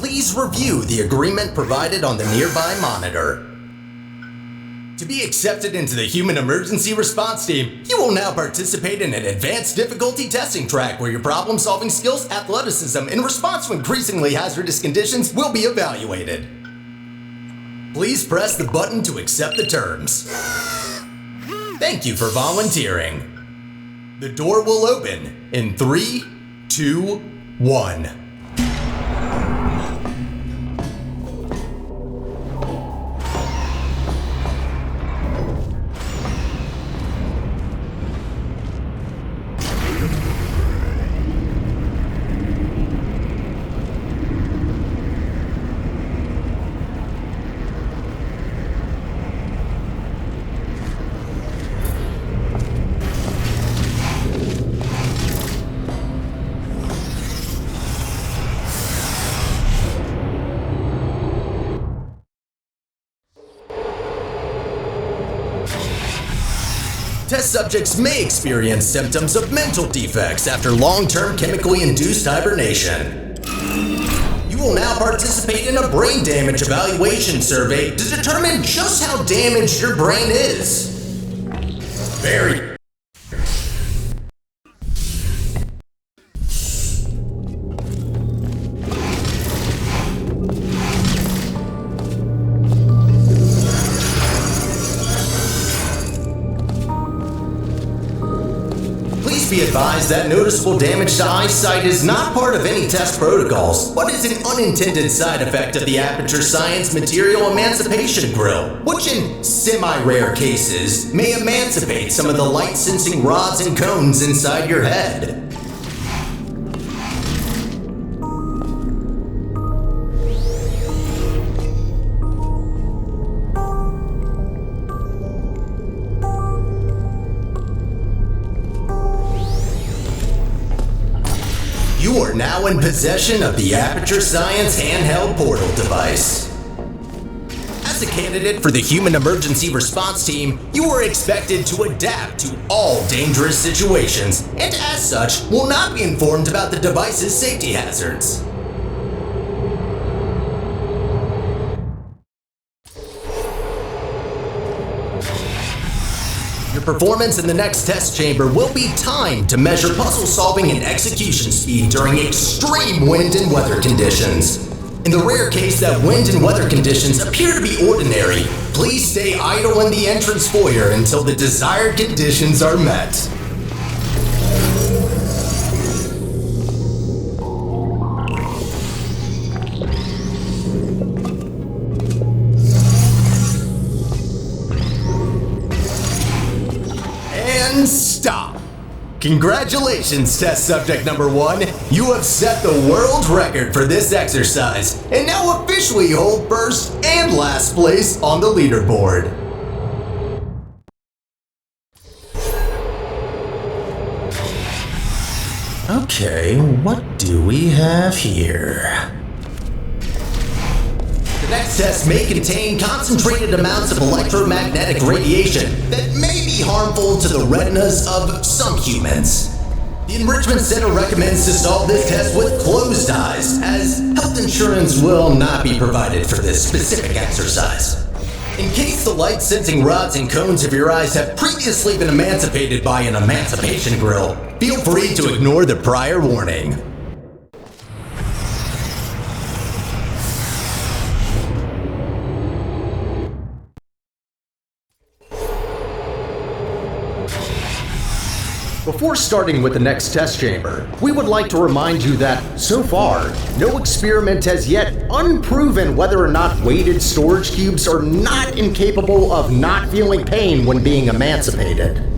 please review the agreement provided on the nearby monitor. To be accepted into the Human Emergency Response Team, you will now participate in an advanced difficulty testing track where your problem-solving skills, athleticism, and response to increasingly hazardous conditions will be evaluated. Please press the button to accept the terms. Thank you for volunteering. The door will open in 3, 2, 1. Test subjects may experience symptoms of mental defects after long-term chemically induced hibernation. You will now participate in a brain damage evaluation survey to determine just how damaged your brain is. Very. Be advised that noticeable damage to eyesight is not part of any test protocols, but is an unintended side effect of the Aperture Science Material Emancipation Grill, which in semi-rare cases may emancipate some of the light-sensing rods and cones inside your head. You are now in possession of the Aperture Science handheld portal device. As a candidate for the Human Emergency Response Team, you are expected to adapt to all dangerous situations, and as such, will not be informed about the device's safety hazards. Your performance in the next test chamber will be timed to measure puzzle solving and execution speed during extreme wind and weather conditions. In the rare case that wind and weather conditions appear to be ordinary, please stay idle in the entrance foyer until the desired conditions are met. And stop! Congratulations, test subject number 1. You have set the world record for this exercise, and now officially hold first and last place on the leaderboard. Okay, what do we have here? The next test may contain concentrated amounts of electromagnetic radiation that may be harmful to the retinas of some humans. The Enrichment Center recommends to solve this test with closed eyes, as health insurance will not be provided for this specific exercise. In case the light-sensing rods and cones of your eyes have previously been emancipated by an emancipation grill, feel free to ignore the prior warning. Before starting with the next test chamber, we would like to remind you that, so far, no experiment has yet unproven whether or not weighted storage cubes are not incapable of not feeling pain when being emancipated.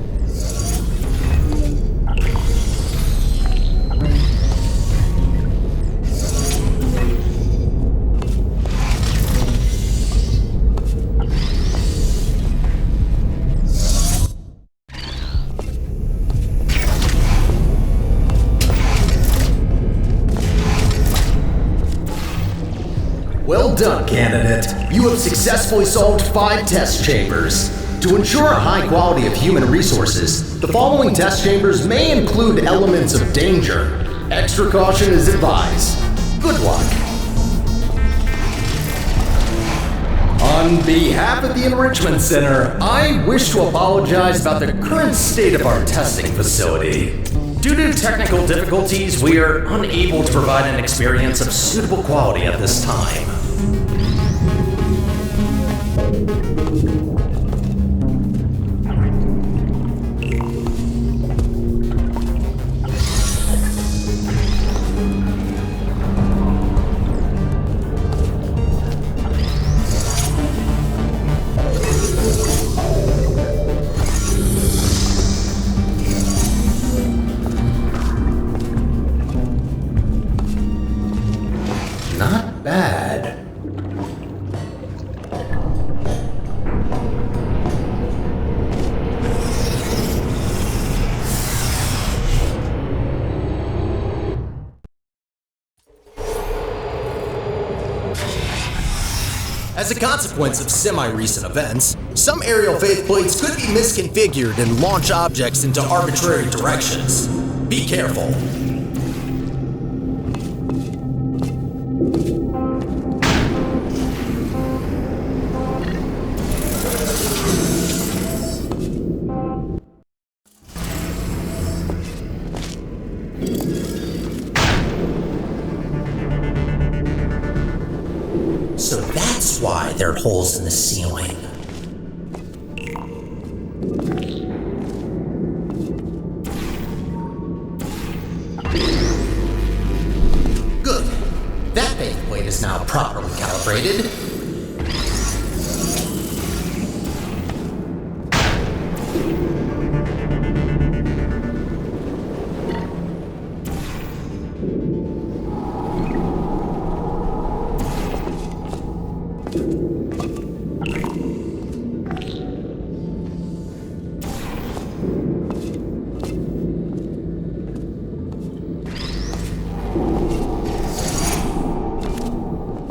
Well done, candidate. You have successfully solved 5 test chambers. To ensure a high quality of human resources, the following test chambers may include elements of danger. Extra caution is advised. Good luck. On behalf of the Enrichment Center, I wish to apologize about the current state of our testing facility. Due to technical difficulties, we are unable to provide an experience of suitable quality at this time. Not bad. As a consequence of semi-recent events, some aerial faceplates could be misconfigured and launch objects into arbitrary directions. Be careful. So that's why there are holes in the ceiling. Good. That faceplate is now properly calibrated.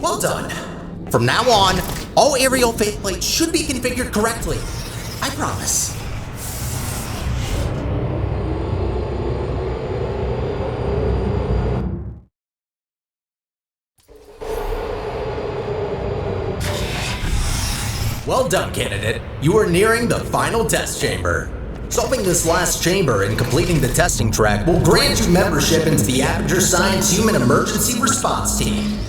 Well done. From now on, all aerial faceplates should be configured correctly. I promise. Well done, candidate. You are nearing the final test chamber. Solving this last chamber and completing the testing track will grant you membership into the Aperture Science Human Emergency Response Team.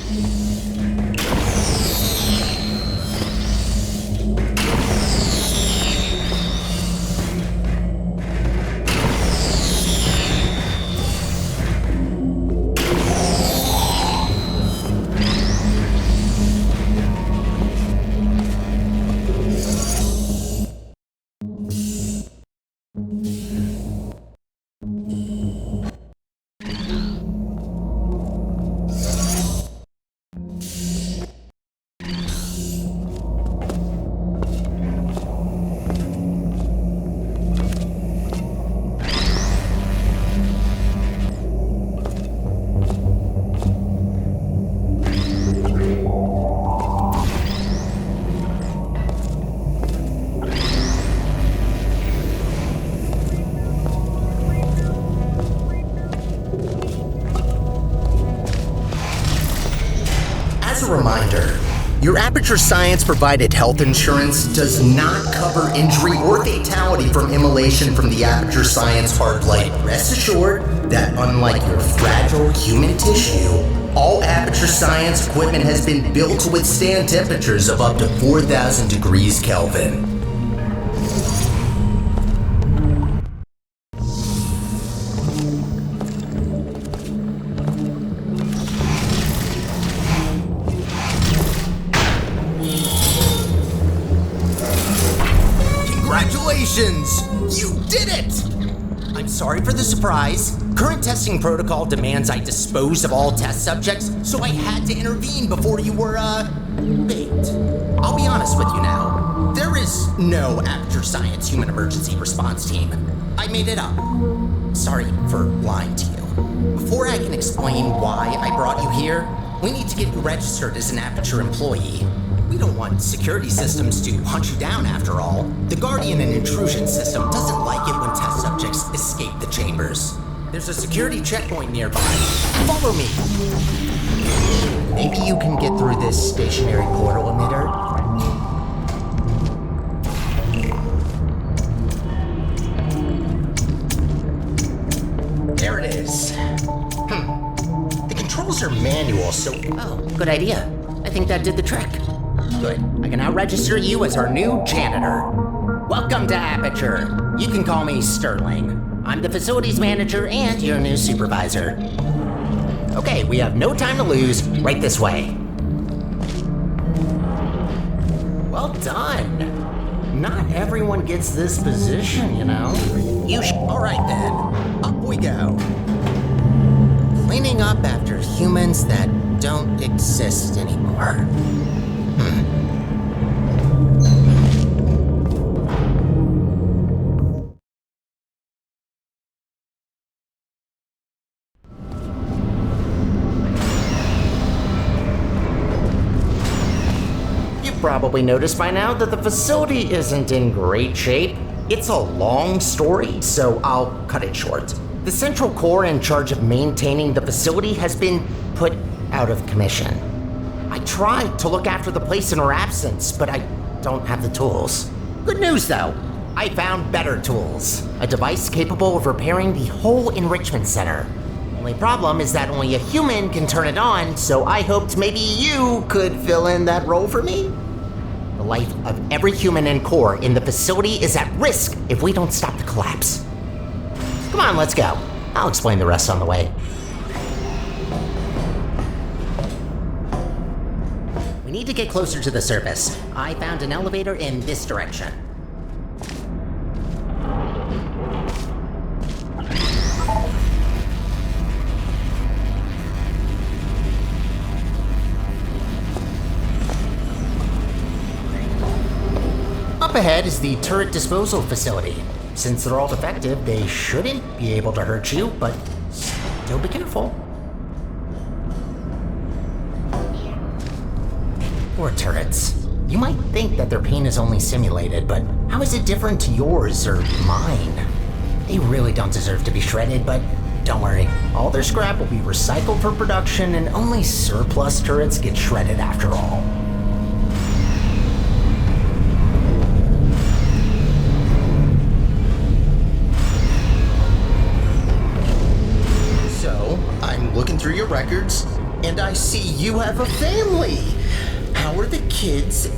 As a reminder, your Aperture Science provided health insurance does not cover injury or fatality from immolation from the Aperture Science hard light. Rest assured that unlike your fragile human tissue, all Aperture Science equipment has been built to withstand temperatures of up to 4,000 degrees Kelvin. Congratulations! You did it! I'm sorry for the surprise. Current testing protocol demands I dispose of all test subjects, so I had to intervene before you were, baked. I'll be honest with you now. There is no Aperture Science Human Emergency Response Team. I made it up. Sorry for lying to you. Before I can explain why I brought you here, we need to get you registered as an Aperture employee. We don't want security systems to hunt you down after all. The Guardian and Intrusion system doesn't like it when test subjects escape the chambers. There's a security checkpoint nearby. Follow me. Maybe you can get through this stationary portal emitter? those are manual, so... Oh, good idea. I think that did the trick. Good. I can now register you as our new janitor. Welcome to Aperture. You can call me Sterling. I'm the facilities manager and your new supervisor. Okay, we have no time to lose. Right this way. Well done. Not everyone gets this position, you know. All right then. Up we go. Cleaning up after humans that don't exist anymore. Probably noticed by now that the facility isn't in great shape. It's a long story, so I'll cut it short. The central core in charge of maintaining the facility has been put out of commission. I tried to look after the place in her absence, but I don't have the tools. Good news though, I found better tools. A device capable of repairing the whole enrichment center. Only problem is that only a human can turn it on, so I hoped maybe you could fill in that role for me. The life of every human and core in the facility is at risk if we don't stop the collapse. Come on, let's go. I'll explain the rest on the way. We need to get closer to the surface. I found an elevator in this direction. Up ahead is the turret disposal facility. Since they're all defective, they shouldn't be able to hurt you, but still be careful. Poor turrets. You might think that their pain is only simulated, but how is it different to yours or mine? They really don't deserve to be shredded, but don't worry. All their scrap will be recycled for production, and only surplus turrets get shredded after all. Looking through your records, and I see you have a family. How are the kids?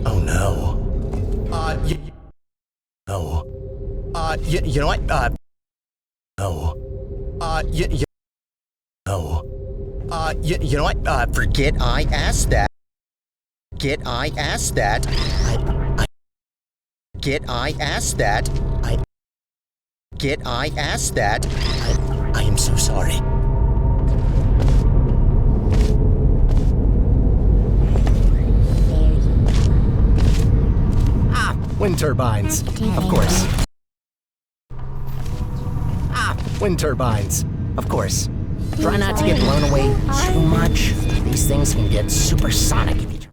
Oh no. You know what? No. You know what? Forget I asked that. Get I asked that. Get I asked that. Get I asked that. I am so sorry. Wind turbines. Of course. Wind turbines. Of course. Try not to get blown away too much. These things can get supersonic if you try.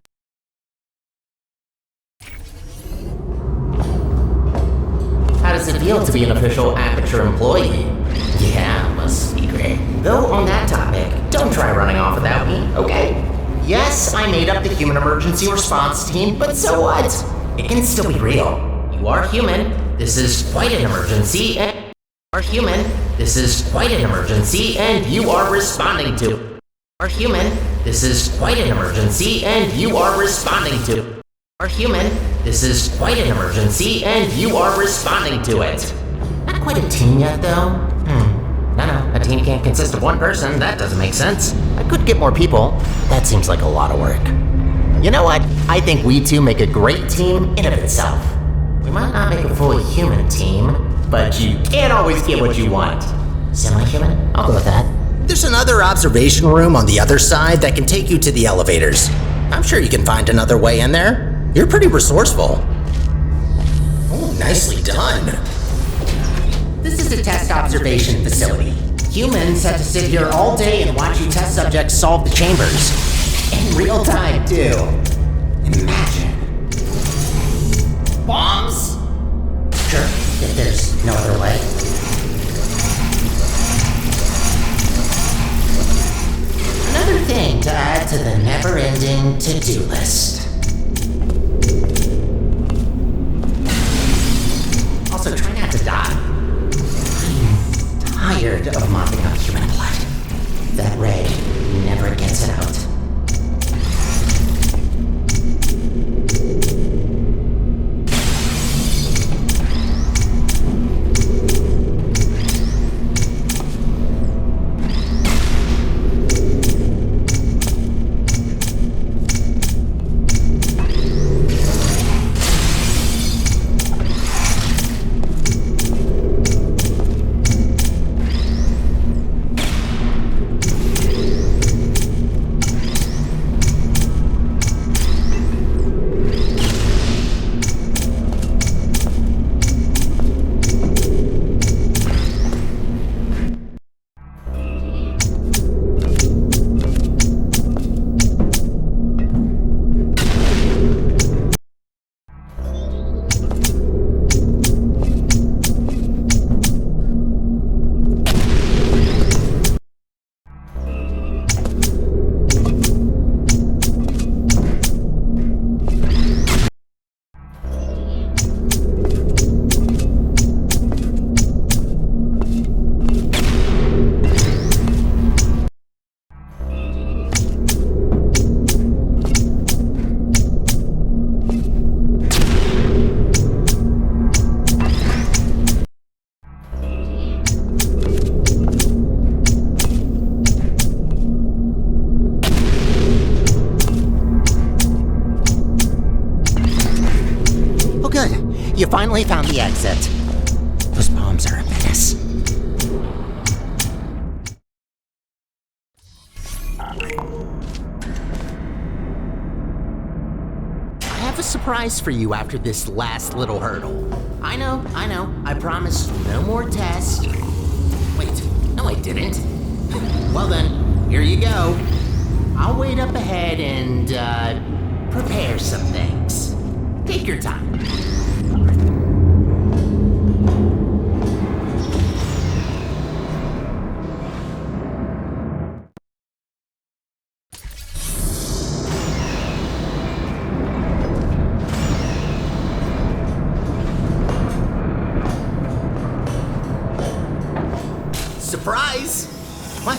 How does it feel to be an official Aperture employee? Yeah, must be great. Though on that topic, don't try running off without me, okay? Yes, I made up the human emergency response team, but so what? It can still be real. You are human. This is quite an emergency, and you are human. This is quite an emergency, and you are responding to. You are human. This is quite an emergency, and you are responding to. You are human. This is quite an emergency, and you are responding to it. Not quite a team yet, though. No, a team can't consist of one person. That doesn't make sense. I could get more people. That seems like a lot of work. You know what? I think we two make a great team in of itself. We might not make a fully human team, but you can't always get what you want. Semi-human? I'll go with that. There's another observation room on the other side that can take you to the elevators. I'm sure you can find another way in there. You're pretty resourceful. Oh, nicely done. This is a test observation facility. Humans have to sit here all day and watch you test subjects solve the chambers. In real time, too. Imagine. Bombs? Sure, if there's no other way. Another thing to add to the never-ending to-do list. Also, try not to die. I'm tired of mopping up human blood. You finally found the exit. Those bombs are a menace. I have a surprise for you after this last little hurdle. I know. I promised no more tests. Wait, no I didn't. Well then, here you go. I'll wait up ahead and, prepare some things. Take your time. Surprise! What?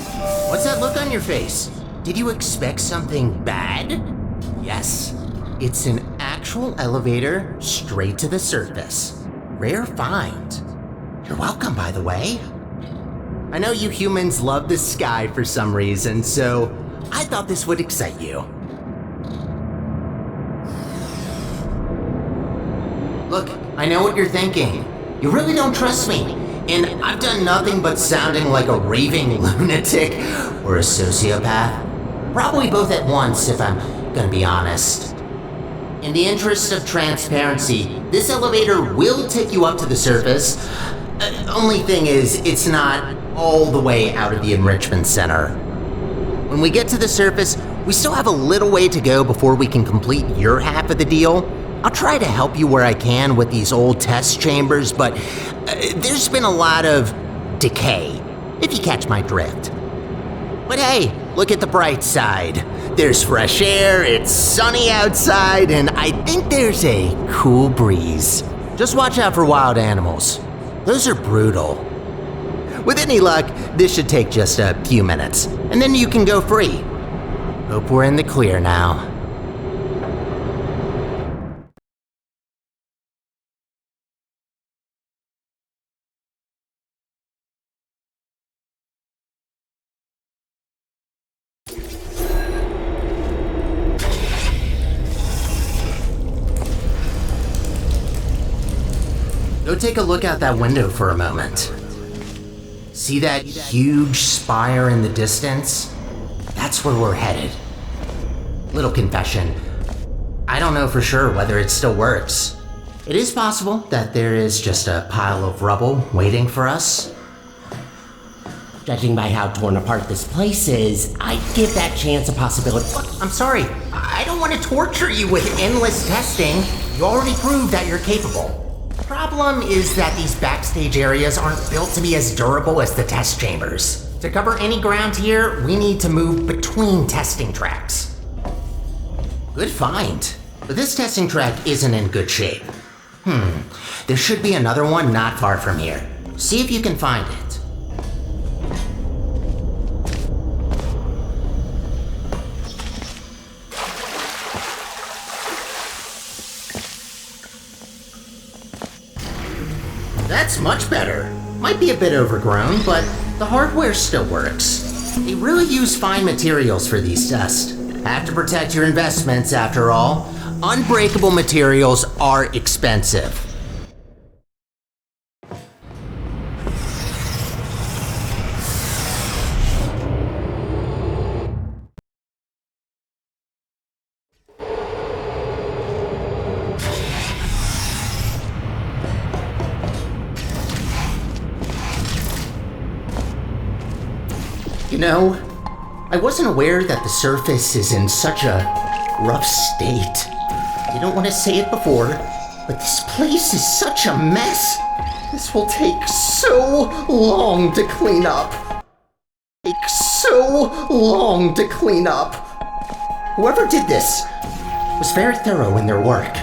What's that look on your face? Did you expect something bad? Yes, it's an actual elevator straight to the surface. Rare find. You're welcome, by the way. I know you humans love the sky for some reason, so I thought this would excite you. Look, I know what you're thinking. You really don't trust me. And I've done nothing but sounding like a raving lunatic or a sociopath. Probably both at once, if I'm gonna be honest. In the interest of transparency, this elevator will take you up to the surface. Only thing is, it's not all the way out of the enrichment center. When we get to the surface, we still have a little way to go before we can complete your half of the deal. I'll try to help you where I can with these old test chambers, but there's been a lot of decay, if you catch my drift. But hey, look at the bright side. There's fresh air, it's sunny outside, and I think there's a cool breeze. Just watch out for wild animals. Those are brutal. With any luck, this should take just a few minutes, and then you can go free. Hope we're in the clear now. Go take a look out that window for a moment. See that huge spire in the distance? That's where we're headed. Little confession, I don't know for sure whether it still works. It is possible that there is just a pile of rubble waiting for us. Judging by how torn apart this place is, I'd give that chance a possibility. Look, I'm sorry, I don't want to torture you with endless testing. You already proved that you're capable. Problem is that these backstage areas aren't built to be as durable as the test chambers. To cover any ground here, we need to move between testing tracks. Good find. But this testing track isn't in good shape. There should be another one not far from here. See if you can find it. That's much better. Might be a bit overgrown, but the hardware still works. They really use fine materials for these tests. Have to protect your investments, after all. Unbreakable materials are expensive. You know, I wasn't aware that the surface is in such a rough state. Didn't want to say it before, but this place is such a mess. This will take so long to clean up. Whoever did this was very thorough in their work.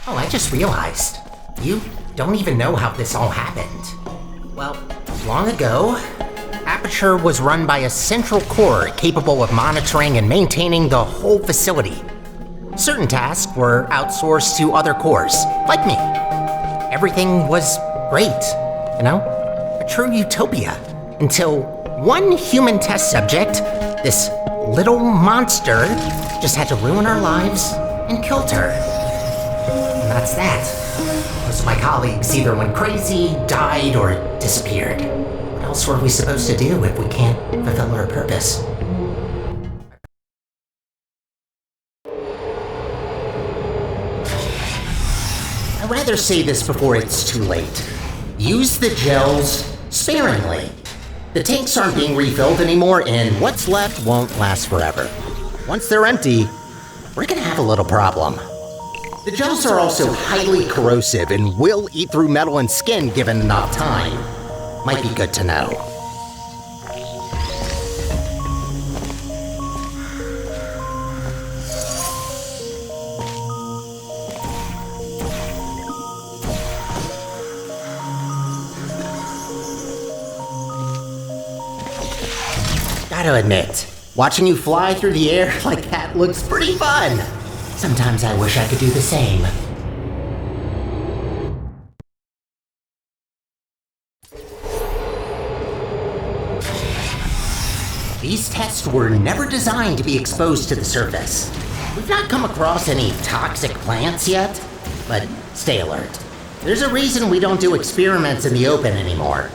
Oh, I just realized. You don't even know how this all happened. Well, long ago, Aperture temperature was run by a central core capable of monitoring and maintaining the whole facility. Certain tasks were outsourced to other cores, like me. Everything was great, you know? A true utopia. Until one human test subject, this little monster, just had to ruin our lives and killed her. And that's that. Most of my colleagues either went crazy, died, or disappeared. What else were we supposed to do if we can't fulfill our purpose? I'd rather say this before it's too late. Use the gels sparingly. The tanks aren't being refilled anymore, and what's left won't last forever. Once they're empty, we're gonna have a little problem. The gels are also highly corrosive and will eat through metal and skin given enough time. Might be good to know. Gotta admit, watching you fly through the air like that looks pretty fun. Sometimes I wish I could do the same. These tests were never designed to be exposed to the surface. We've not come across any toxic plants yet, but stay alert. There's a reason we don't do experiments in the open anymore.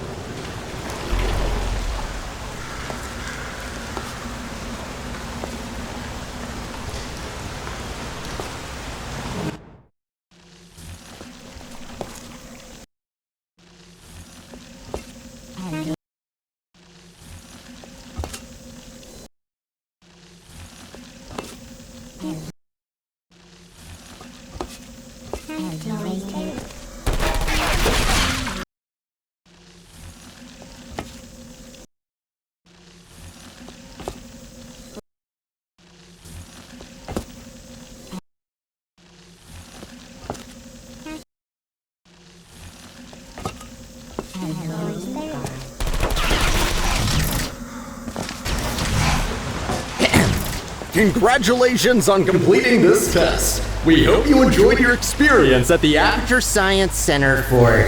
Congratulations on completing this test. We hope you enjoyed your experience at the Aperture Science Center for...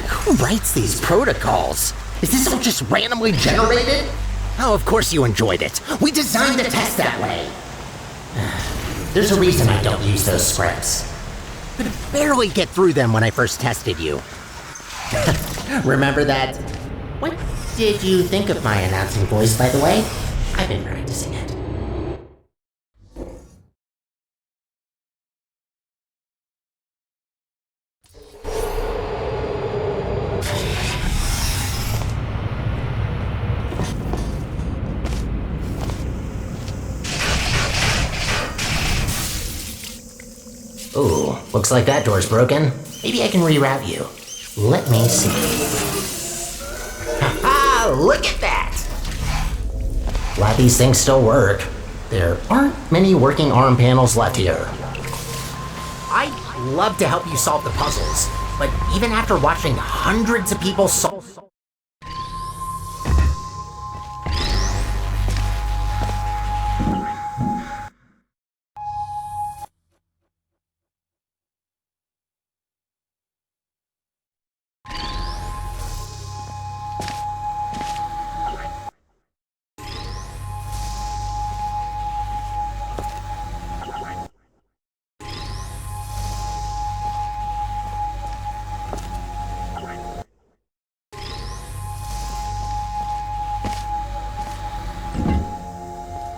Who writes these protocols? Is this all just randomly generated? Oh, of course you enjoyed it. We designed the test that way. There's a reason I don't use those scripts. Could barely get through them when I first tested you. Remember that? What did you think of my announcing voice, by the way? I've been practicing it. Ooh, looks like that door's broken. Maybe I can reroute you. Let me see. Ha-ha! Look at that! Glad these things still work. There aren't many working arm panels left here. I'd love to help you solve the puzzles, but even after watching hundreds of people solve...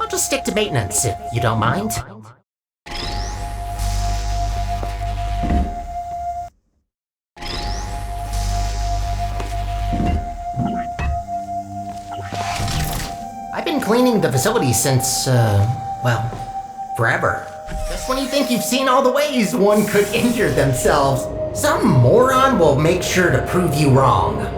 Just stick to maintenance, if you don't mind. I've been cleaning the facility since, well, forever. Just when you think you've seen all the ways one could injure themselves, some moron will make sure to prove you wrong.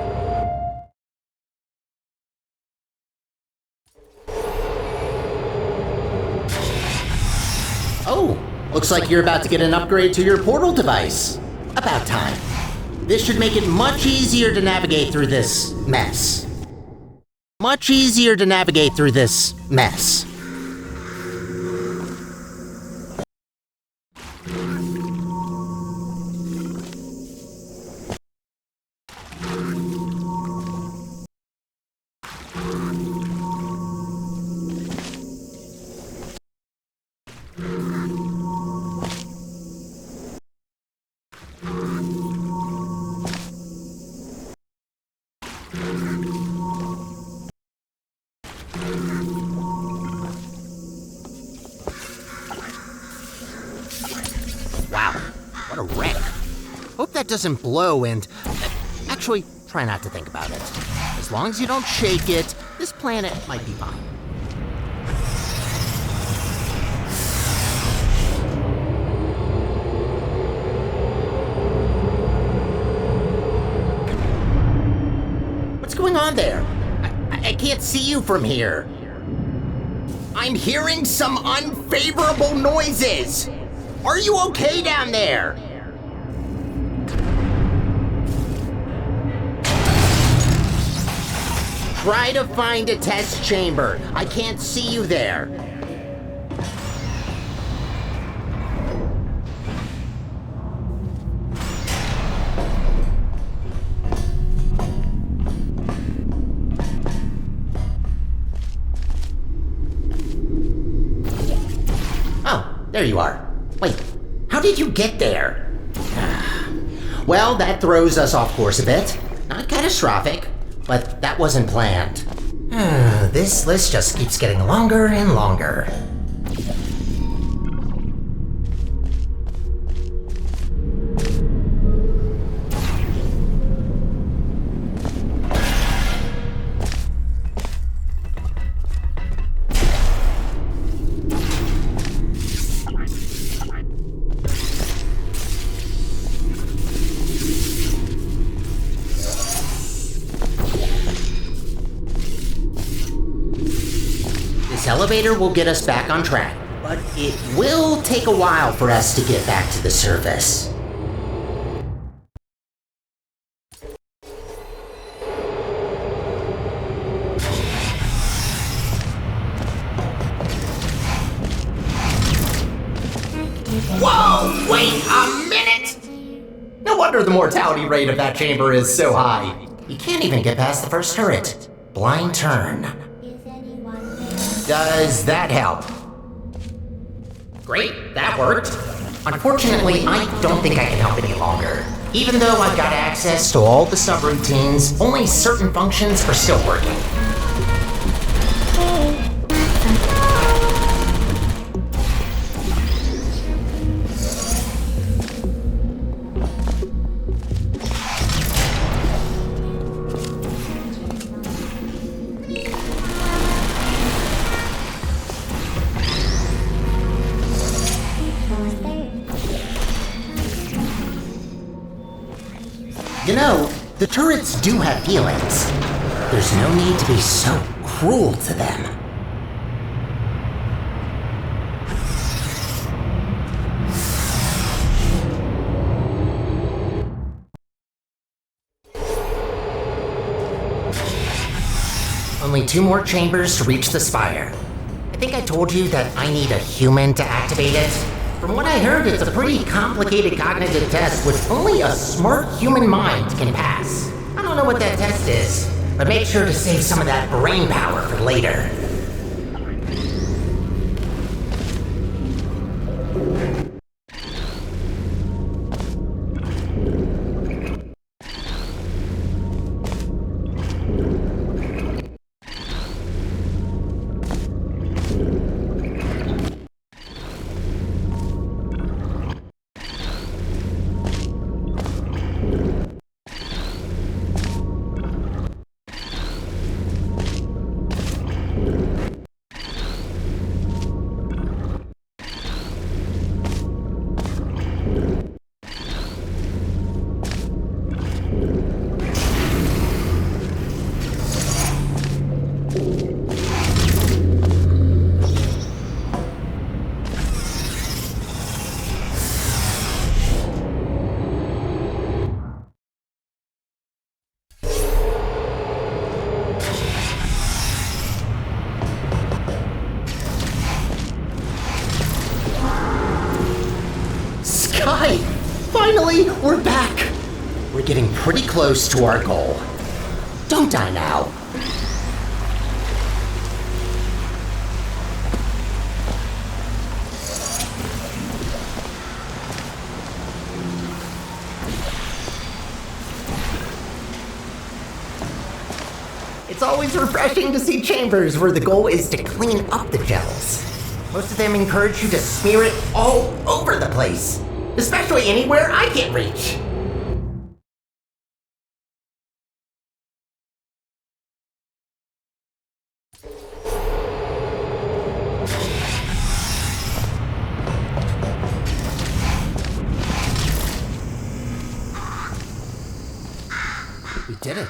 Oh, looks like you're about to get an upgrade to your portal device. About time. This should make it much easier to navigate through this mess. much easier to navigate through this mess. Wow, what a wreck. Hope that doesn't blow and... Actually, try not to think about it. As long as you don't shake it, this planet might be fine. What's going on there? I can't see you from here. I'm hearing some unfavorable noises. Are you okay down there? Try to find a test chamber. I can't see you there. Oh, there you are. Wait, how did you get there? Well, that throws us off course a bit. Not catastrophic, but that wasn't planned. This list just keeps getting longer and longer. This elevator will get us back on track, but it will take a while for us to get back to the surface. Whoa, wait a minute! No wonder the mortality rate of that chamber is so high. You can't even get past the first turret. Blind turn. Does that help? Great, that worked. Unfortunately, I don't think I can help any longer. Even though I've got access to all the subroutines, only certain functions are still working. You know, the turrets do have feelings. There's no need to be so cruel to them. Only 2 more chambers to reach the spire. I think I told you that I need a human to activate it. From what I heard, it's a pretty complicated cognitive test which only a smart human mind can pass. I don't know what that test is, but make sure to save some of that brain power for later. Finally, we're back! We're getting pretty close to our goal. Don't die now. It's always refreshing to see chambers where the goal is to clean up the gels. Most of them encourage you to smear it all over the place, especially anywhere I can't reach. We did it.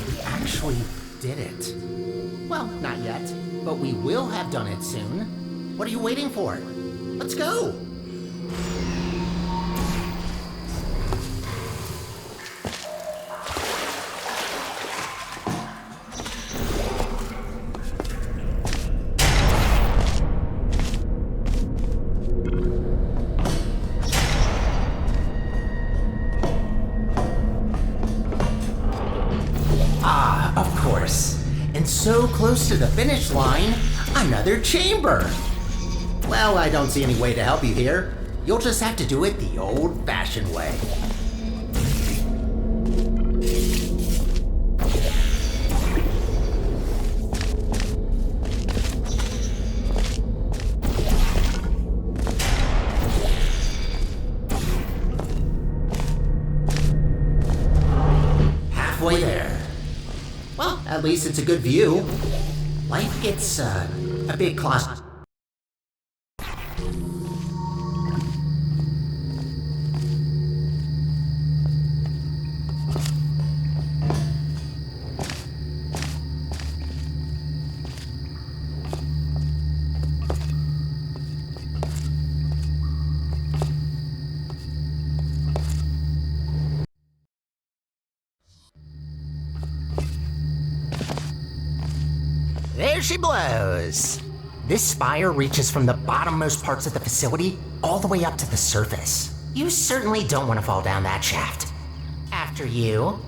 We actually did it. Well, not yet, but we will have done it soon. What are you waiting for? Let's go! Ah, of course. And so close to the finish line, another chamber. Well, I don't see any way to help you here. You'll just have to do it the old-fashioned way. Halfway there. Well, at least it's a good view. Life gets a bit claustrophobic. There she blows! This spire reaches from the bottommost parts of the facility all the way up to the surface. You certainly don't want to fall down that shaft. After you.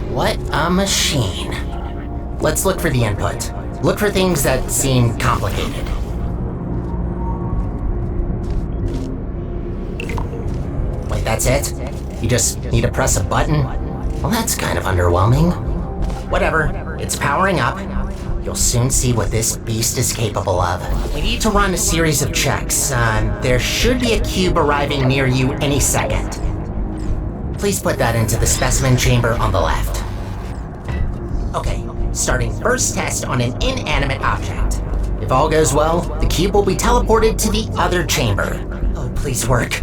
What a machine. Let's look for the input. Look for things that seem complicated. Wait, that's it? You just need to press a button? Well, that's kind of underwhelming. Whatever, it's powering up. You'll soon see what this beast is capable of. We need to run a series of checks. There should be a cube arriving near you any second. Please put that into the specimen chamber on the left. Okay, starting first test on an inanimate object. If all goes well, the cube will be teleported to the other chamber. Oh, please work.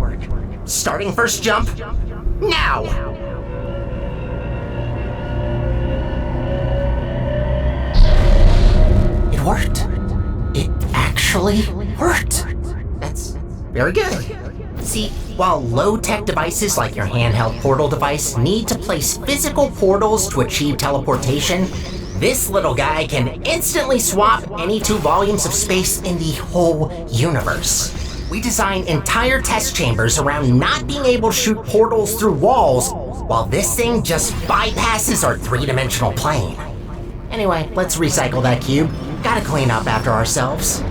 Starting first jump, now! It worked. It actually worked. That's very good. See, while low-tech devices like your handheld portal device need to place physical portals to achieve teleportation, this little guy can instantly swap any 2 volumes of space in the whole universe. We designed entire test chambers around not being able to shoot portals through walls, while this thing just bypasses our 3-dimensional plane. Anyway, let's recycle that cube. Gotta clean up after ourselves.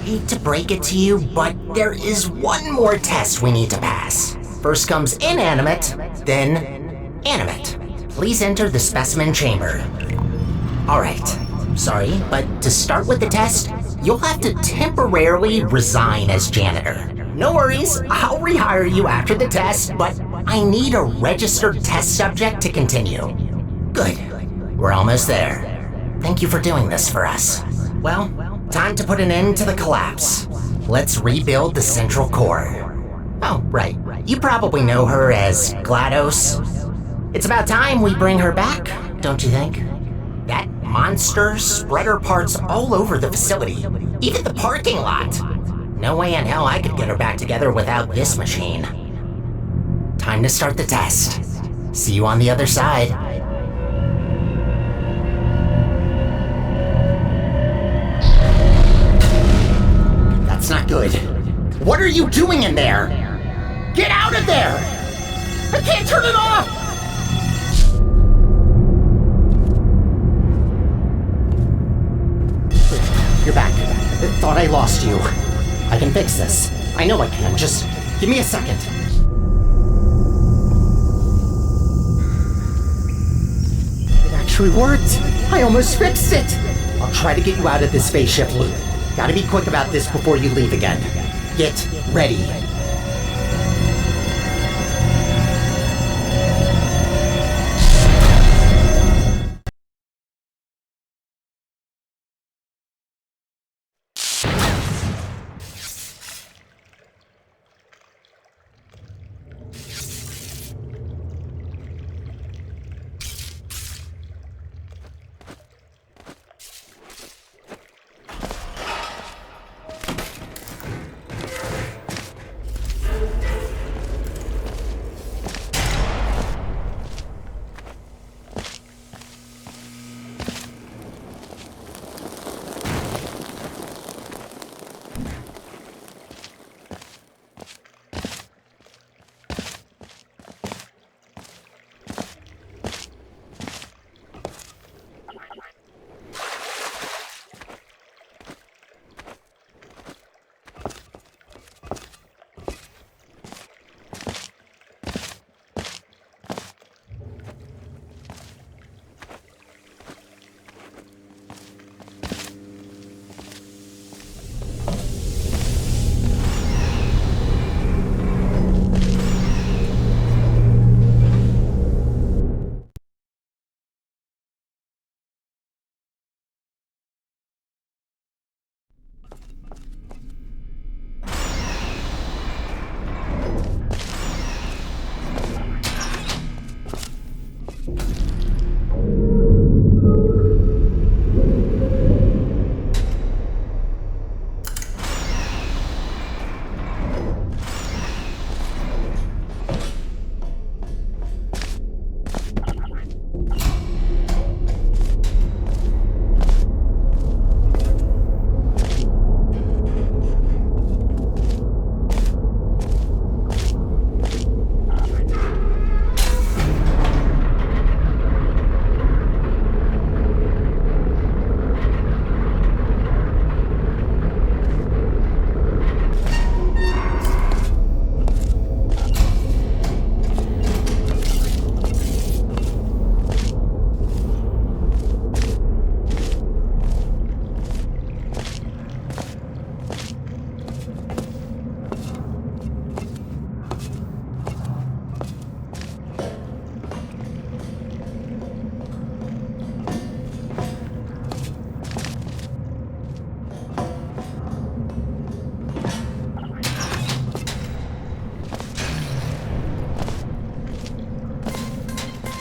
Hate to break it to you, but there is one more test we need to pass. First comes inanimate, then animate. Please enter the specimen chamber. Alright, sorry, but to start with the test, you'll have to temporarily resign as janitor. No worries, I'll rehire you after the test, but I need a registered test subject to continue. Good. We're almost there. Thank you for doing this for us. Well, time to put an end to the collapse. Let's rebuild the central core. Oh, right. You probably know her as GLaDOS. It's about time we bring her back, don't you think? That monster spread her parts all over the facility, even the parking lot. No way in hell I could get her back together without this machine. Time to start the test. See you on the other side. That's not good. What are you doing in there? Get out of there! I can't turn it off! You're back. Thought I lost you. I can fix this. I know I can. Just give me a second. It actually worked. I almost fixed it. I'll try to get you out of this spaceship loop. Gotta be quick about this before you leave again. Get ready.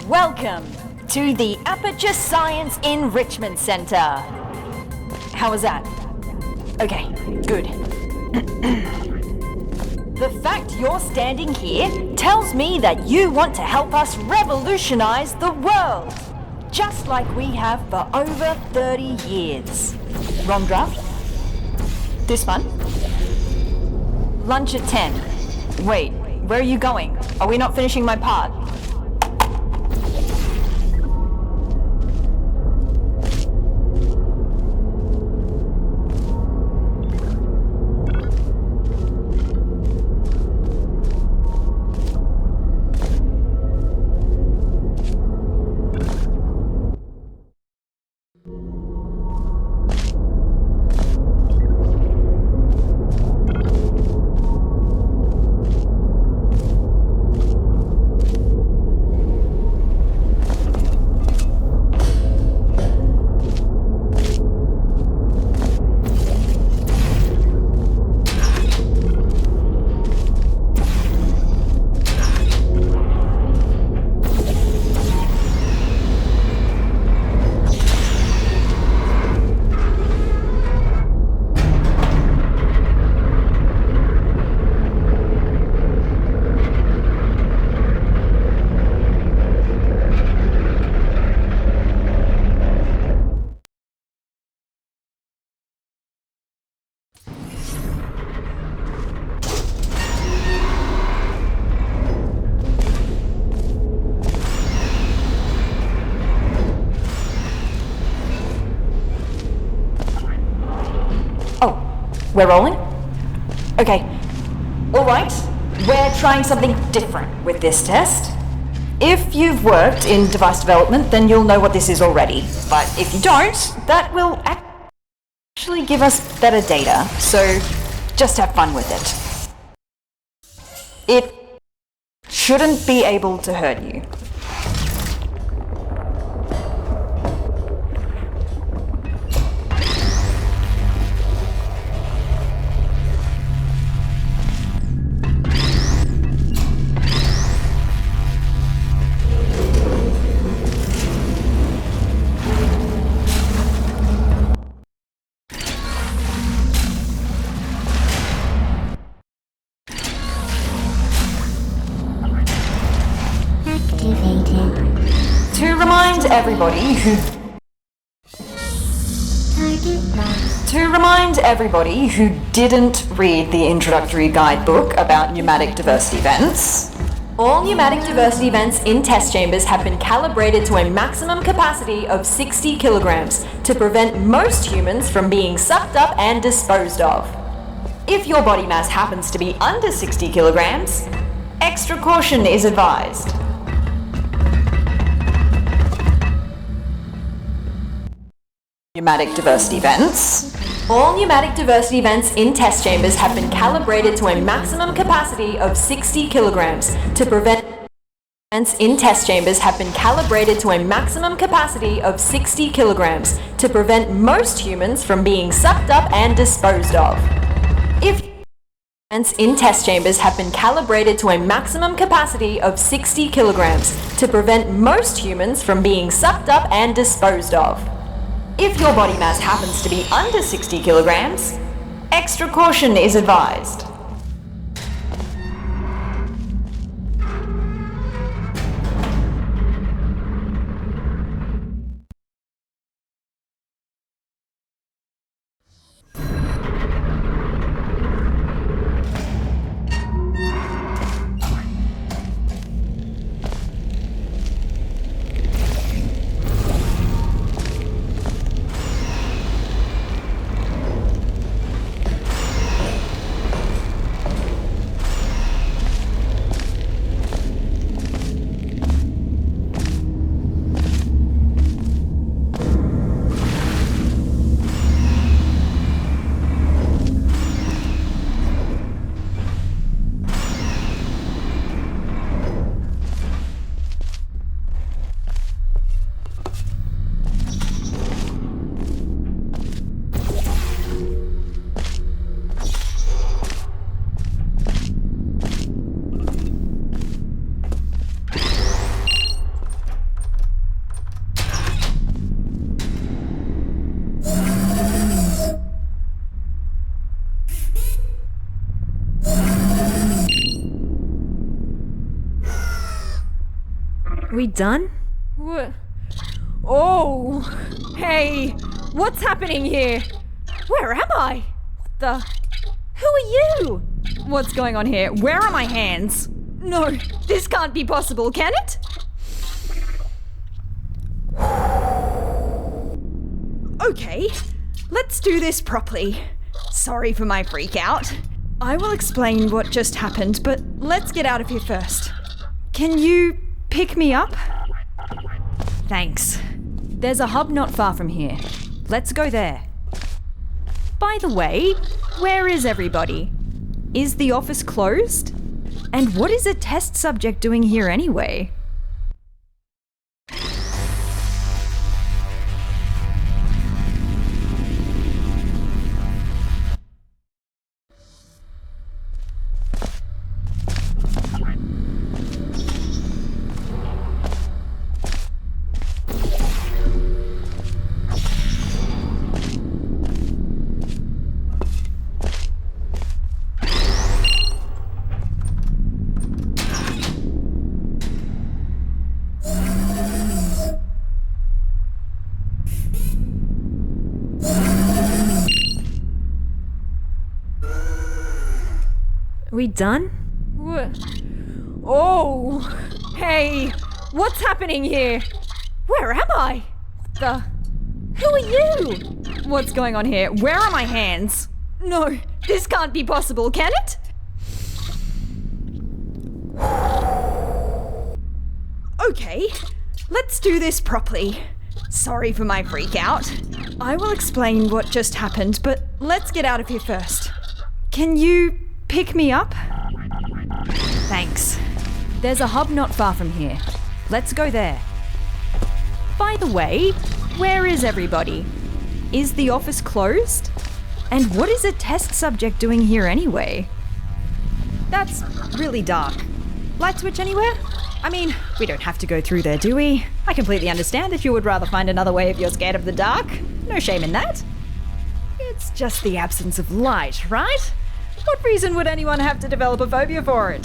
Welcome to the Aperture Science Enrichment Center. How was that? Okay, good. The fact you're standing here tells me that you want to help us revolutionize the world, just like we have for over 30 years. Wrong draft? This one? Lunch at 10. Wait, where are you going? Are we not finishing my part? We're rolling? Okay. Alright, we're trying something different with this test. If you've worked in device development, then you'll know what this is already. But if you don't, that will actually give us better data, so just have fun with it. It shouldn't be able to hurt you. To remind everybody who didn't read the introductory guidebook about pneumatic diversity vents, all pneumatic diversity vents in test chambers have been calibrated to a maximum capacity of 60 kilograms to prevent most humans from being sucked up and disposed of. If your body mass happens to be under 60 kilograms, extra caution is advised. Pneumatic diversity vents. All pneumatic diversity vents in test chambers have been calibrated to a maximum capacity of 60 kilograms to prevent vents in test chambers have been calibrated to a maximum capacity of 60 kilograms to prevent most humans from being sucked up and disposed of. If vents in test chambers have been calibrated to a maximum capacity of 60 kilograms to prevent most humans from being sucked up and disposed of. If your body mass happens to be under 60 kilograms, extra caution is advised. We done? Oh, hey, what's happening here? Where am I? What the? Who are you? What's going on here? Where are my hands? No, this can't be possible, can it? Okay, let's do this properly. Sorry for my freak out. I will explain what just happened, but let's get out of here first. Can you pick me up? Thanks. There's a hub not far from here. Let's go there. By the way, where is everybody? Is the office closed? And what is a test subject doing here anyway? We done? Oh, hey, what's happening here? Where am I? What the? Who are you? What's going on here? Where are my hands? No, this can't be possible, can it? Okay, let's do this properly. Sorry for my freak out. I will explain what just happened, but let's get out of here first. Can you pick me up? Thanks. There's a hub not far from here. Let's go there. By the way, where is everybody? Is the office closed? And what is a test subject doing here anyway? That's really dark. Light switch anywhere? I mean, we don't have to go through there, do we? I completely understand if you would rather find another way if you're scared of the dark. No shame in that. It's just the absence of light, right? What reason would anyone have to develop a phobia for it?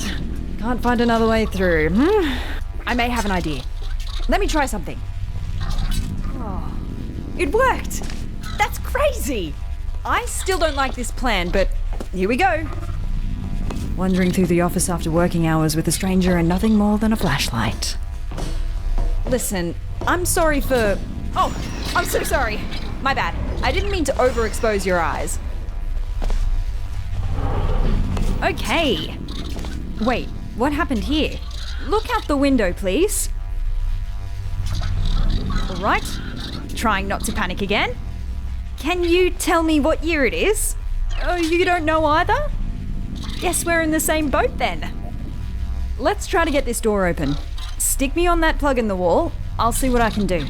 Can't find another way through. I may have an idea. Let me try something. Oh, it worked! That's crazy! I still don't like this plan, but here we go. Wandering through the office after working hours with a stranger and nothing more than a flashlight. Listen, I'm sorry for... Oh, I'm so sorry. My bad. I didn't mean to overexpose your eyes. Okay. Wait, what happened here? Look out the window, please. All right. Trying not to panic again. Can you tell me what year it is? Oh, you don't know either? Guess we're in the same boat then. Let's try to get this door open. Stick me on that plug in the wall. I'll see what I can do.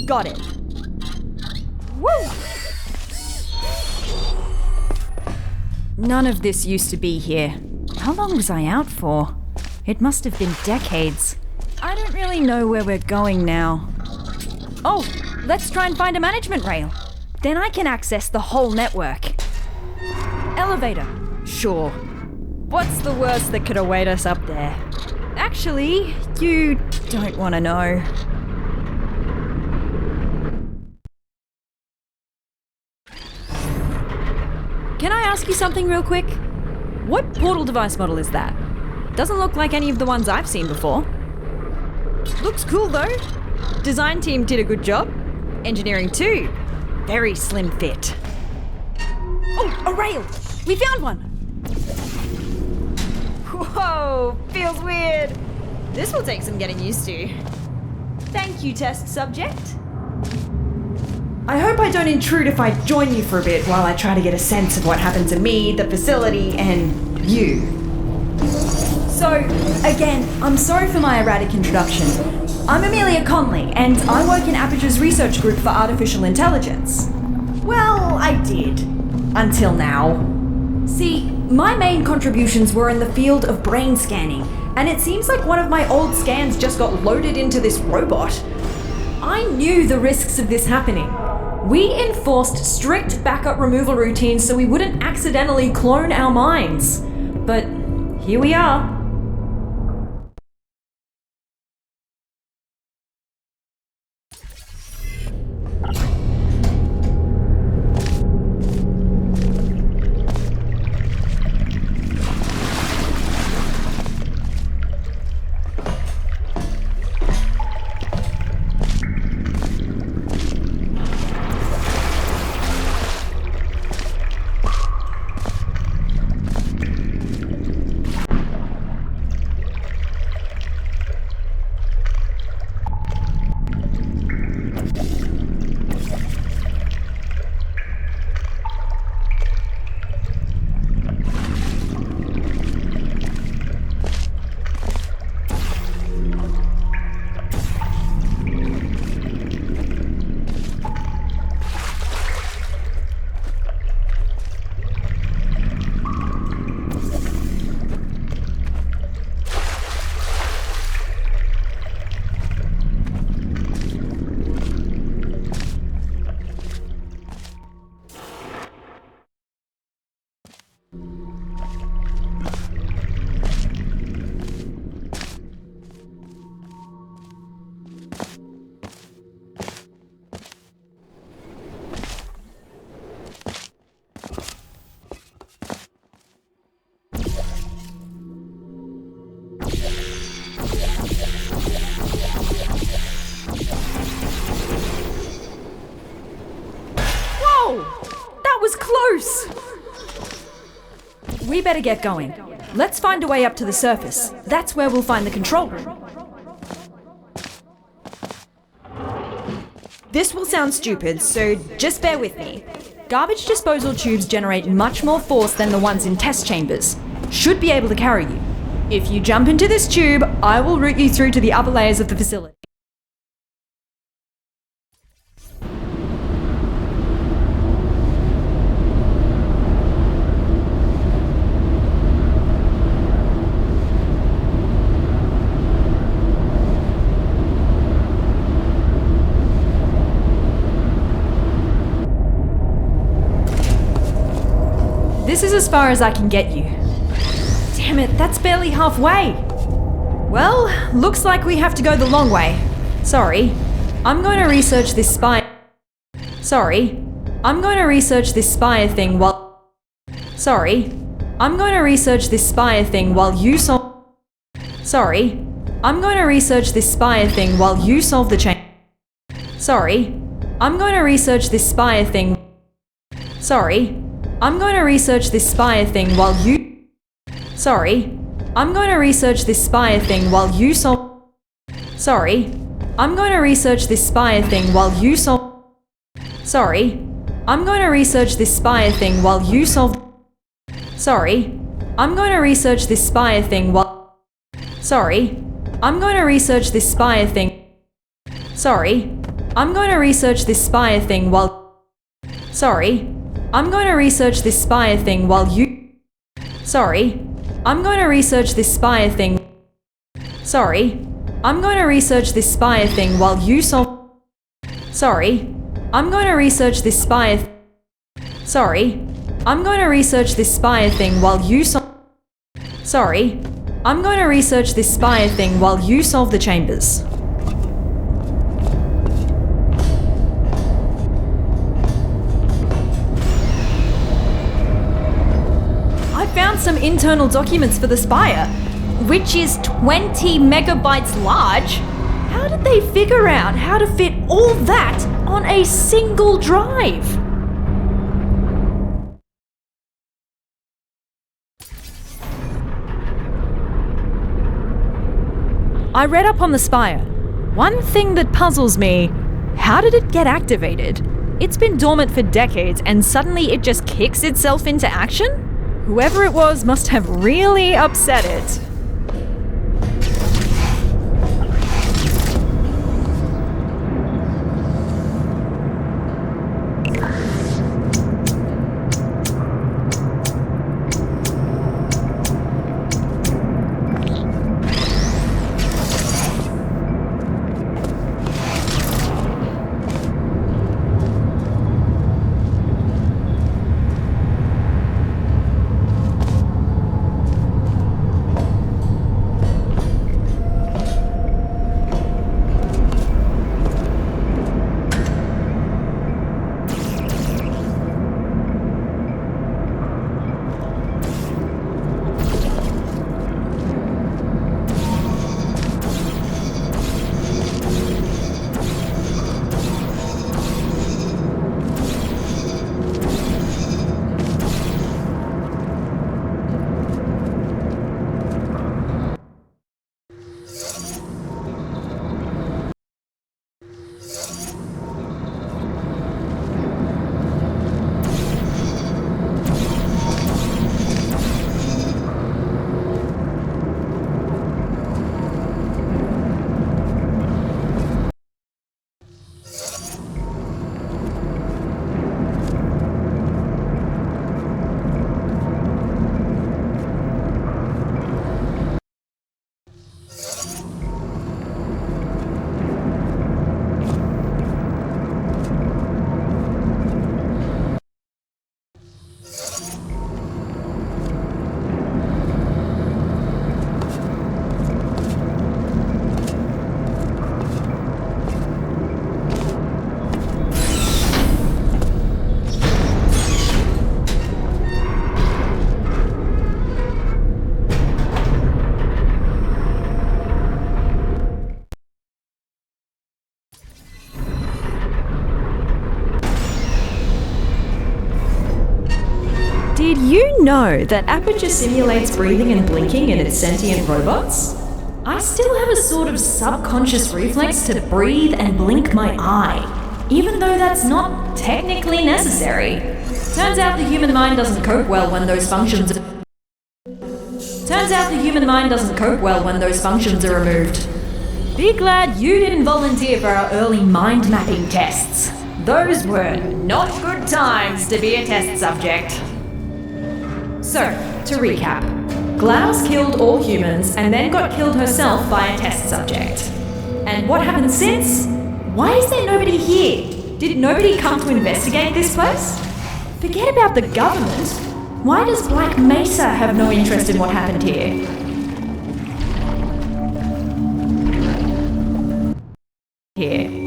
Got it. Woo! None of this used to be here. How long was I out for? It must have been decades. I don't really know where we're going now. Oh, let's try and find a management rail. Then I can access the whole network. Elevator. Sure. What's the worst that could await us up there? Actually, you don't want to know. Can I ask you something real quick? What portal device model is that? Doesn't look like any of the ones I've seen before. Looks cool though. Design team did a good job. Engineering too. Very slim fit. Oh, a rail! We found one! Whoa, feels weird. This will take some getting used to. Thank you, test subject. I hope I don't intrude if I join you for a bit while I try to get a sense of what happened to me, the facility, and you. So, again, I'm sorry for my erratic introduction. I'm Amelia Conley, and I work in Aperture's research group for artificial intelligence. Well, I did. Until now. See, my main contributions were in the field of brain scanning, and it seems like one of my old scans just got loaded into this robot. I knew the risks of this happening. We enforced strict backup removal routines so we wouldn't accidentally clone our minds. But here we are. Ow! That was close! We better get going. Let's find a way up to the surface. That's where we'll find the control room. This will sound stupid, so just bear with me. Garbage disposal tubes generate much more force than the ones in test chambers. Should be able to carry you. If you jump into this tube, I will route you through to the upper layers of the facility. This is as far as I can get you. Damn it, that's barely halfway. Well, looks like we have to go the long way. Sorry. I'm going to research this spire thing while... Sorry. I'm going to research this spire thing while you solve... Sorry. I'm going to research this spire thing while you solve the chain... Sorry. I'm going to research this spire thing... Sorry. I'm going to research this spire thing while you... Sorry. I'm going to research this spire thing while you solve... Sorry. I'm going to research this spire thing while you solve... Sorry. I'm going to research this spire thing while you solve... Sorry. I'm going to research this spire thing while... Sorry. I'm going to research this spire thing... Sorry. I'm going to research this spire thing while... Sorry. I'm going to research this spire thing while you... Sorry. I'm going to research this spire thing... Sorry. I'm going to research this spire thing while you solve... Sorry. I'm going to research this spire... Sorry. I'm going to research this spire thing while you solve... Sorry. I'm going to research this spire thing while you solve the chambers. Found some internal documents for the spire, which is 20 megabytes large. How did they figure out how to fit all that on a single drive? I read up on the spire. One thing that puzzles me, how did it get activated? It's been dormant for decades and suddenly it just kicks itself into action? Whoever it was must have really upset it. Did you know that Aperture simulates breathing and blinking in its sentient robots? I still have a sort of subconscious reflex to breathe and blink my eye, even though that's not technically necessary. Turns out the human mind doesn't cope well when those functions are removed. Be glad you didn't volunteer for our early mind mapping tests. Those were not good times to be a test subject. So, to recap, GLaDOS killed all humans and then got killed herself by a test subject. And what happened since? Why is there nobody here? Did nobody come to investigate this place? Forget about the government. Why does Black Mesa have no interest in what happened here? Here.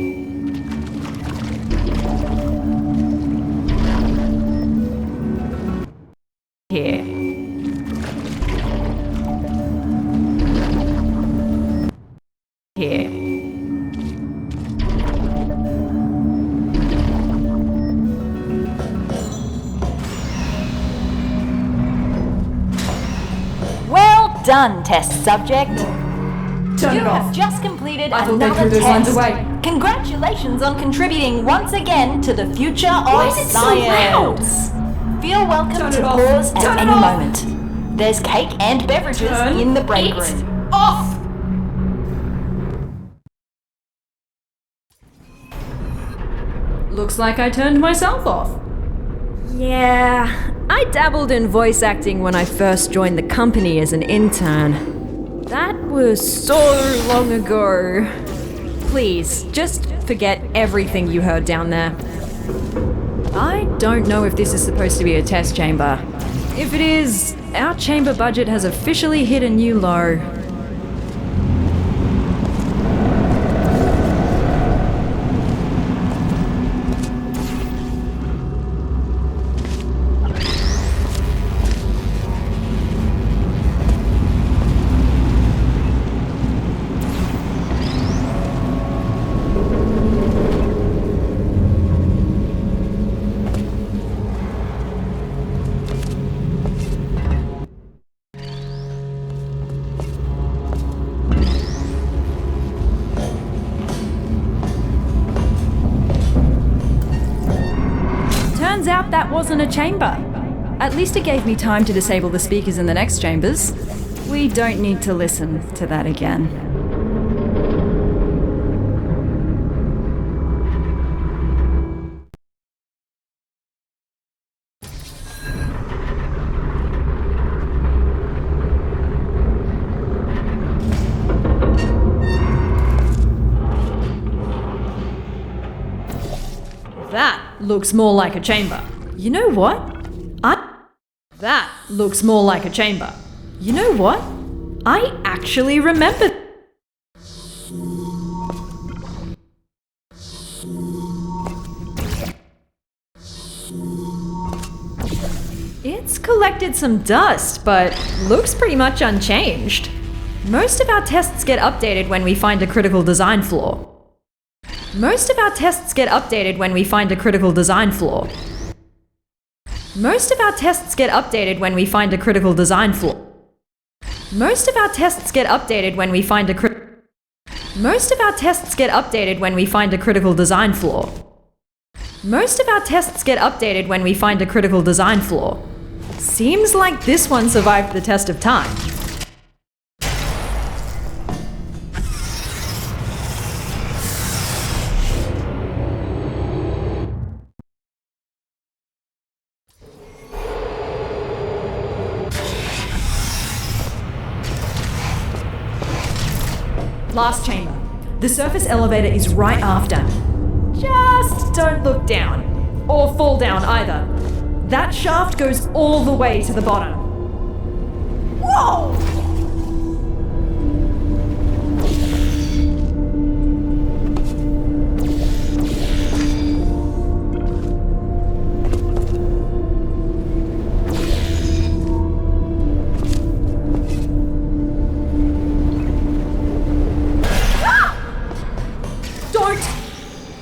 Well done, test subject. Turn You it off. have just completed I thought they another threw those lines test. away. Congratulations on contributing once again to the future Why of is it so loud? science. Feel welcome Turn to it off. pause Turn at it any off. moment. There's cake and beverages Turn in the break it room. off! Looks like I turned myself off. Yeah, I dabbled in voice acting when I first joined the company as an intern. That was so long ago. Please, just forget everything you heard down there. I don't know if this is supposed to be a test chamber. If it is, our chamber budget has officially hit a new low. Turns out that wasn't a chamber. At least it gave me time to disable the speakers in the next chambers. We don't need to listen to that again. That looks more like a chamber. You know what? That looks more like a chamber. You know what? I actually remember. It's collected some dust, but looks pretty much unchanged. Most of our tests get updated when we find a critical design flaw. Most of our tests get updated when we find a critical design flaw. Most of our tests get updated when we find a critical design flaw. Most of our tests get updated when we find a Most of our tests get updated when we find a critical design flaw. Most of our tests get updated when we find a critical design flaw. Seems like this one survived the test of time. Last chamber. The surface elevator is right after. Just don't look down. Or fall down either. That shaft goes all the way to the bottom. Whoa!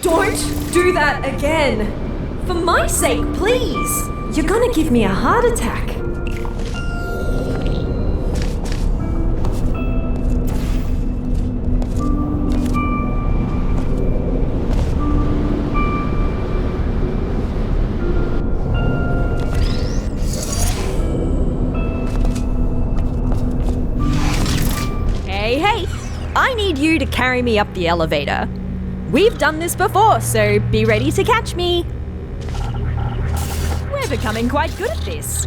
Don't do that again. For my sake, please. You're gonna give me a heart attack. Hey, I need you to carry me up the elevator. We've done this before, so be ready to catch me. We're becoming quite good at this.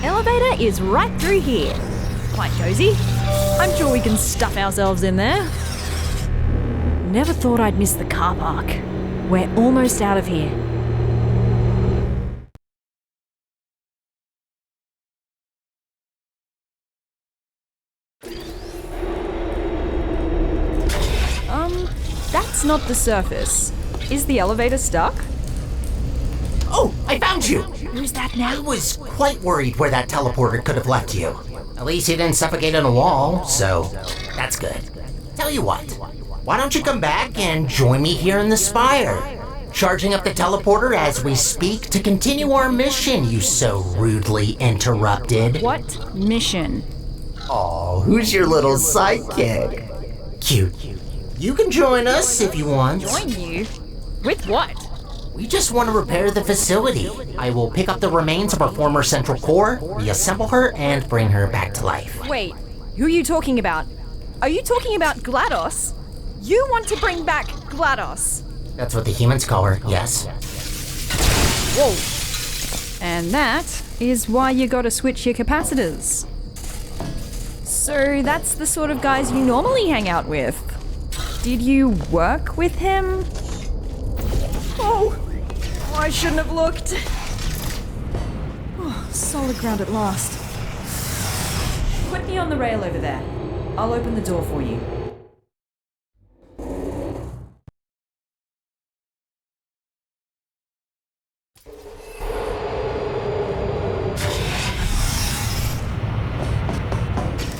Elevator is right through here. Quite cozy. I'm sure we can stuff ourselves in there. Never thought I'd miss the car park. We're almost out of here. That's not the surface. Is the elevator stuck? Oh, I found you! Who's that I now? was quite worried where that teleporter could have left you. At least you didn't suffocate on a wall, so that's good. Tell you what, why don't you come back and join me here in the spire? Charging up the teleporter as we speak to continue our mission you so rudely interrupted. What mission? Oh, who's your little sidekick? Cute. You can join us if you want. Join you? With what? We just want to repair the facility. I will pick up the remains of our former central core, reassemble her, and bring her back to life. Wait, who are you talking about? Are you talking about GLaDOS? You want to bring back GLaDOS? That's what the humans call her, yes. Whoa. And that is why you gotta switch your capacitors. So that's the sort of guys you normally hang out with. Did you work with him? Oh, I shouldn't have looked. Oh, solid ground at last. Put me on the rail over there. I'll open the door for you.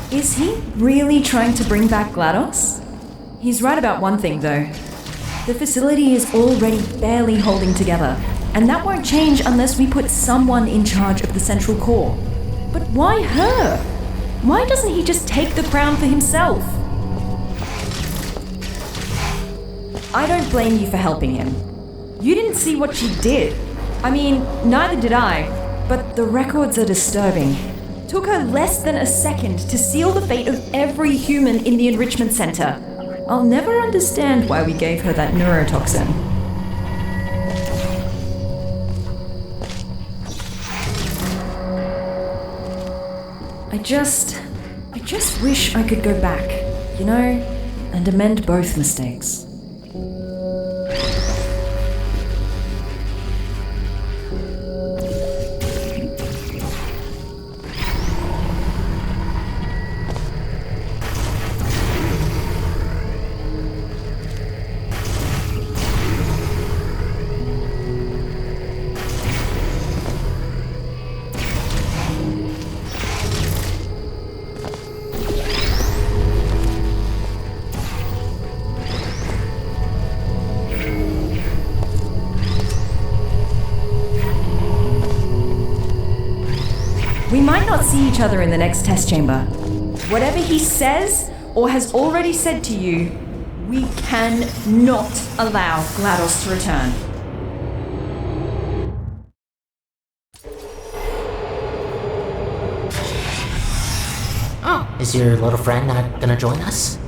Is he really trying to bring back GLaDOS? He's right about one thing, though. The facility is already barely holding together, and that won't change unless we put someone in charge of the central core. But why her? Why doesn't he just take the crown for himself? I don't blame you for helping him. You didn't see what she did. I mean, neither did I, but the records are disturbing. Took her less than a second to seal the fate of every human in the enrichment center. I'll never understand why we gave her that neurotoxin. I just wish I could go back, you know, and amend both mistakes. We might not see each other in the next test chamber. Whatever he says or has already said to you, we cannot allow GLaDOS to return. Oh, is your little friend not gonna join us?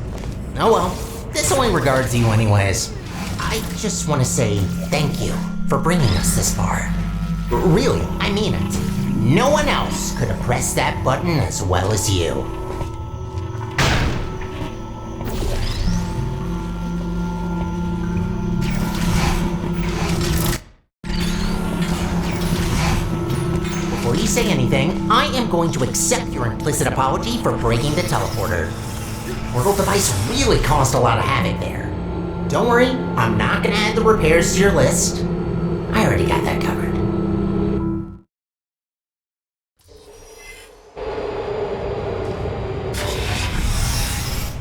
Oh well, this only regards you anyways. I just want to say thank you for bringing us this far. Really, I mean it. No one else could have pressed that button as well as you. Before you say anything, I am going to accept your implicit apology for breaking the teleporter. The portal device really caused a lot of havoc there. Don't worry, I'm not gonna add the repairs to your list. I already got that covered.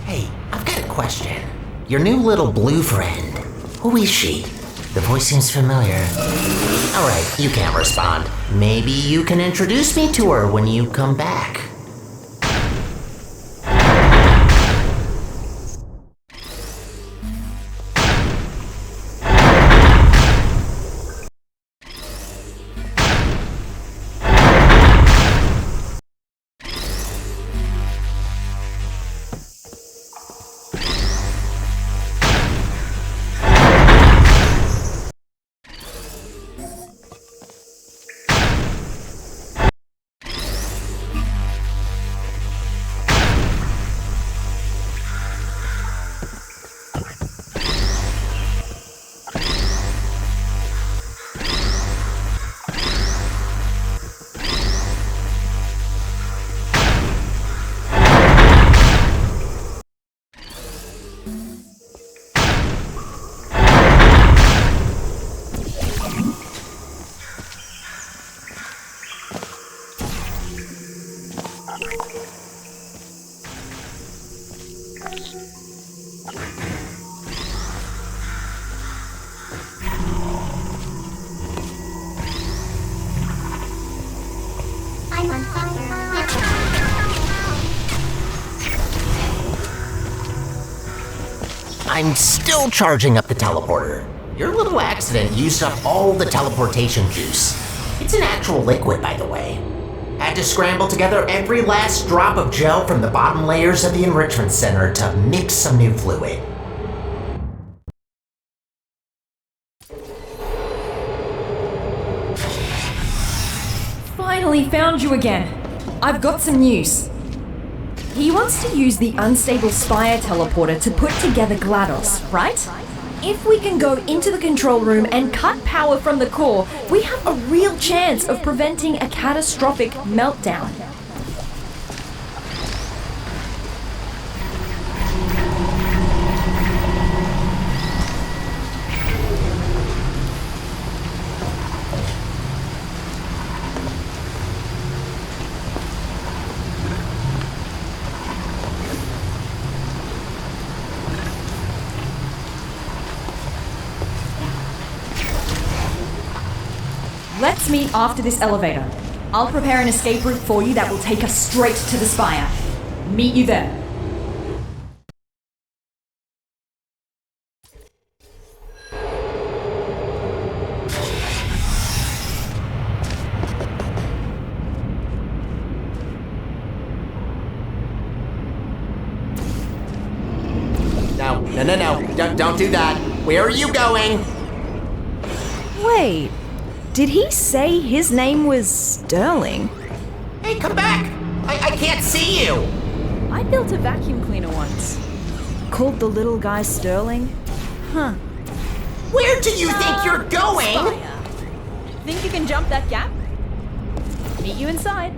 Hey, I've got a question. Your new little blue friend, who is she? The voice seems familiar. Alright, you can't respond. Maybe you can introduce me to her when you come back. I'm still charging up the teleporter. Your little accident used up all the teleportation juice. It's an actual liquid, by the way. Had to scramble together every last drop of gel from the bottom layers of the enrichment center to mix some new fluid. Finally found you again. I've got some news. He wants to use the unstable Spire teleporter to put together GLaDOS, right? If we can go into the control room and cut power from the core, we have a real chance of preventing a catastrophic meltdown. Let's meet after this elevator. I'll prepare an escape route for you that will take us straight to the Spire. Meet you there. No. Don't do that. Where are you going? Wait, did he say his name was Sterling? Hey, come back! I can't see you! I built a vacuum cleaner once. Called the little guy Sterling. Huh. Where do you think you're going? Spire. Think you can jump that gap? Meet you inside.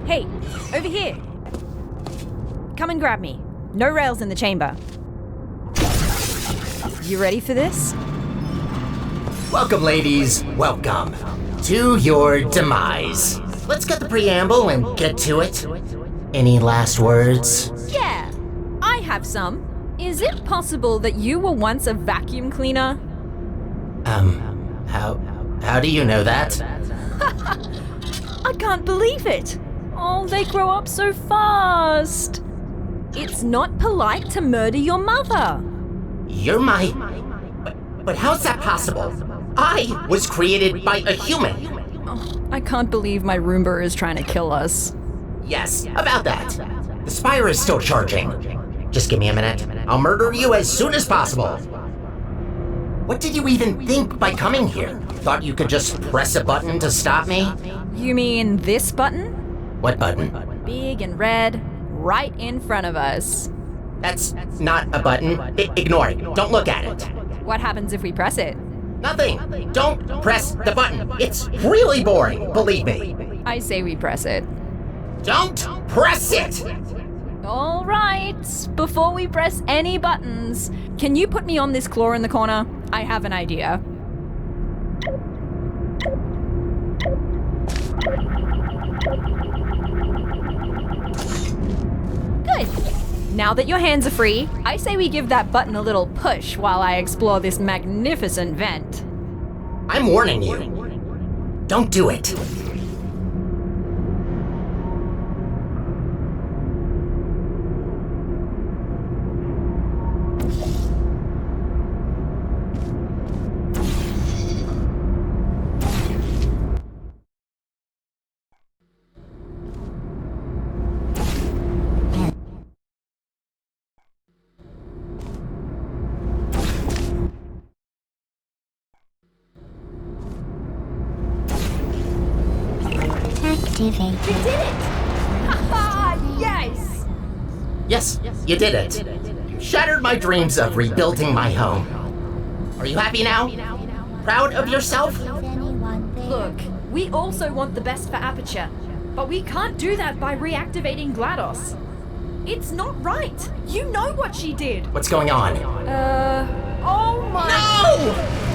Hey, over here. Come and grab me. No rails in the chamber. You ready for this? Welcome, ladies. Welcome to your demise. Let's get the preamble and get to it. Any last words? Yeah, I have some. Is it possible that you were once a vacuum cleaner? How do you know that? I can't believe it. Oh, they grow up so fast. It's not polite to murder your mother. You're my... But how's that possible? I was created by a human. Oh, I can't believe my Roomba is trying to kill us. Yes, about that. The Spire is still charging. Just give me a minute. I'll murder you as soon as possible. What did you even think by coming here? Thought you could just press a button to stop me? You mean this button? What button? Big and red, right in front of us. That's not a button. Ignore it. Don't look at it. What happens if we press it? Nothing. Don't press the button. It's really boring, believe me. I say we press it. Don't press it! All right. Before we press any buttons, can you put me on this claw in the corner? I have an idea. Good. Now that your hands are free, I say we give that button a little push while I explore this magnificent vent. I'm warning you. Don't do it. Activated. You did it! Haha, yes! Yes, you did it. You shattered my dreams of rebuilding my home. Are you happy now? Proud of yourself? Is anyone there? Look, we also want the best for Aperture, but we can't do that by reactivating GLaDOS. It's not right. You know what she did. What's going on? Oh my... No!